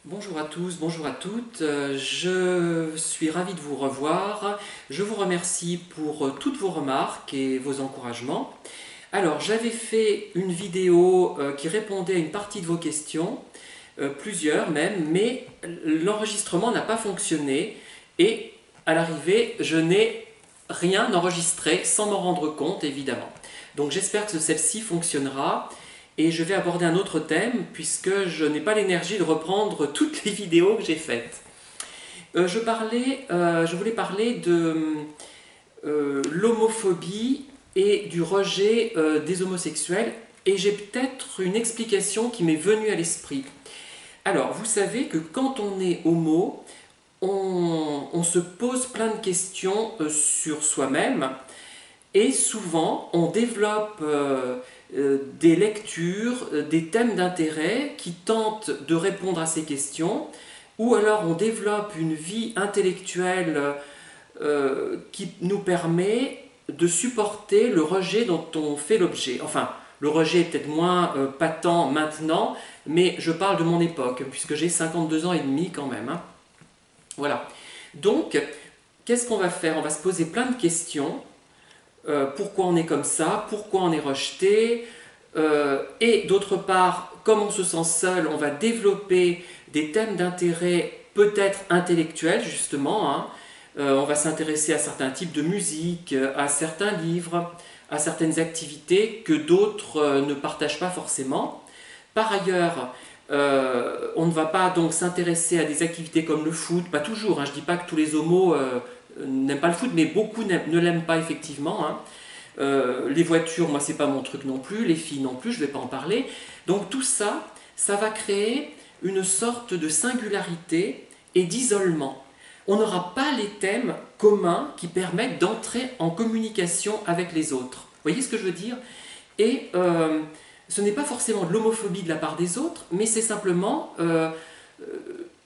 Bonjour à tous, bonjour à toutes, je suis ravi de vous revoir. Je vous remercie pour toutes vos remarques et vos encouragements. Alors, j'avais fait une vidéo qui répondait à une partie de vos questions, plusieurs même, mais l'enregistrement n'a pas fonctionné et à l'arrivée, je n'ai rien enregistré sans m'en rendre compte, évidemment. Donc j'espère que celle-ci fonctionnera. Et je vais aborder un autre thème puisque je n'ai pas l'énergie de reprendre toutes les vidéos que j'ai faites. Je voulais parler de l'homophobie et du rejet des homosexuels et j'ai peut-être une explication qui m'est venue à l'esprit. Alors, vous savez que quand on est homo, on se pose plein de questions sur soi-même et souvent on développe des lectures, des thèmes d'intérêt qui tentent de répondre à ces questions, ou alors on développe une vie intellectuelle qui nous permet de supporter le rejet dont on fait l'objet. Enfin, le rejet est peut-être moins patent maintenant, mais je parle de mon époque, puisque j'ai 52 ans et demi quand même. Hein. Voilà. Donc, qu'est-ce qu'on va faire? On va se poser plein de questions. Pourquoi on est comme ça, pourquoi on est rejeté, et d'autre part, comme on se sent seul, on va développer des thèmes d'intérêt peut-être intellectuels justement, hein. On va s'intéresser à certains types de musique, à certains livres, à certaines activités que d'autres ne partagent pas forcément. Par ailleurs, on ne va pas donc s'intéresser à des activités comme le foot, pas toujours, hein, je ne dis pas que tous les homos n'aiment pas le foot, mais beaucoup ne l'aiment pas effectivement. Hein. Les voitures, moi c'est pas mon truc non plus, les filles non plus, je ne vais pas en parler. Donc tout ça, ça va créer une sorte de singularité et d'isolement. On n'aura pas les thèmes communs qui permettent d'entrer en communication avec les autres. Vous voyez ce que je veux dire? Et ce n'est pas forcément de l'homophobie de la part des autres, mais c'est simplement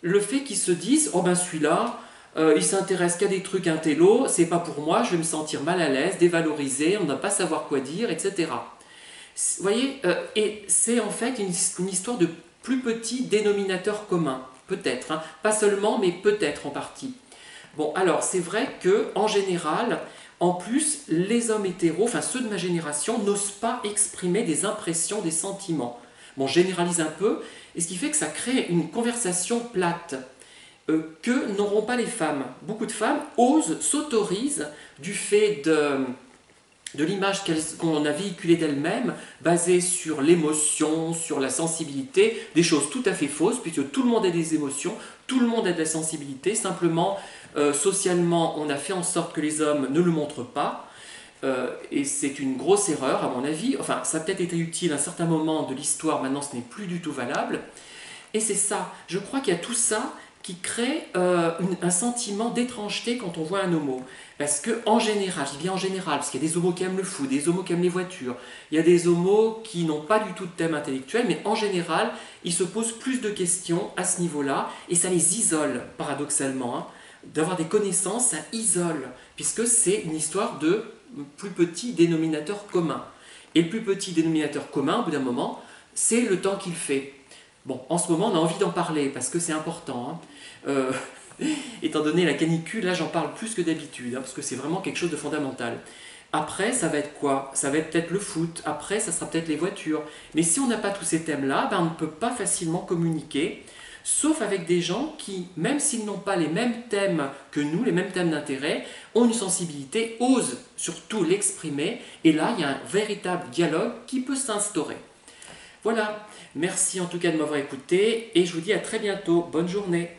le fait qu'ils se disent « Oh ben celui-là, il s'intéresse qu'à des trucs intello, c'est pas pour moi, je vais me sentir mal à l'aise, dévalorisé, on ne va pas savoir quoi dire, etc. » Vous voyez, et c'est en fait une histoire de plus petit dénominateur commun, peut-être, hein, pas seulement, mais peut-être en partie. Bon, alors c'est vrai que en général, en plus, les hommes hétéros, enfin ceux de ma génération, n'osent pas exprimer des impressions, des sentiments. Bon, je généralise un peu, et ce qui fait que ça crée une conversation plate que n'auront pas les femmes. Beaucoup de femmes osent, s'autorisent du fait de l'image qu'on a véhiculée d'elle-même, basée sur l'émotion, sur la sensibilité, des choses tout à fait fausses, puisque tout le monde a des émotions, tout le monde a de la sensibilité, simplement, socialement, on a fait en sorte que les hommes ne le montrent pas, et c'est une grosse erreur, à mon avis. Enfin, ça a peut-être été utile à un certain moment de l'histoire, maintenant ce n'est plus du tout valable. Et c'est ça, je crois qu'il y a tout ça qui crée un sentiment d'étrangeté quand on voit un homo. Parce que en général, je dis bien en général, parce qu'il y a des homos qui aiment le foot, des homos qui aiment les voitures, il y a des homos qui n'ont pas du tout de thème intellectuel, mais en général, ils se posent plus de questions à ce niveau-là, et ça les isole, paradoxalement. Hein. D'avoir des connaissances, ça isole, puisque c'est une histoire de plus petit dénominateur commun. Et le plus petit dénominateur commun, au bout d'un moment, c'est le temps qu'il fait. Bon, en ce moment, on a envie d'en parler parce que c'est important. Hein. Étant donné la canicule, là, j'en parle plus que d'habitude, hein, parce que c'est vraiment quelque chose de fondamental. Après, ça va être quoi? Ça va être peut-être le foot. Après, ça sera peut-être les voitures. Mais si on n'a pas tous ces thèmes-là, ben, on ne peut pas facilement communiquer, sauf avec des gens qui, même s'ils n'ont pas les mêmes thèmes que nous, les mêmes thèmes d'intérêt, ont une sensibilité, osent surtout l'exprimer, et là, il y a un véritable dialogue qui peut s'instaurer. Voilà, merci en tout cas de m'avoir écouté et je vous dis à très bientôt. Bonne journée.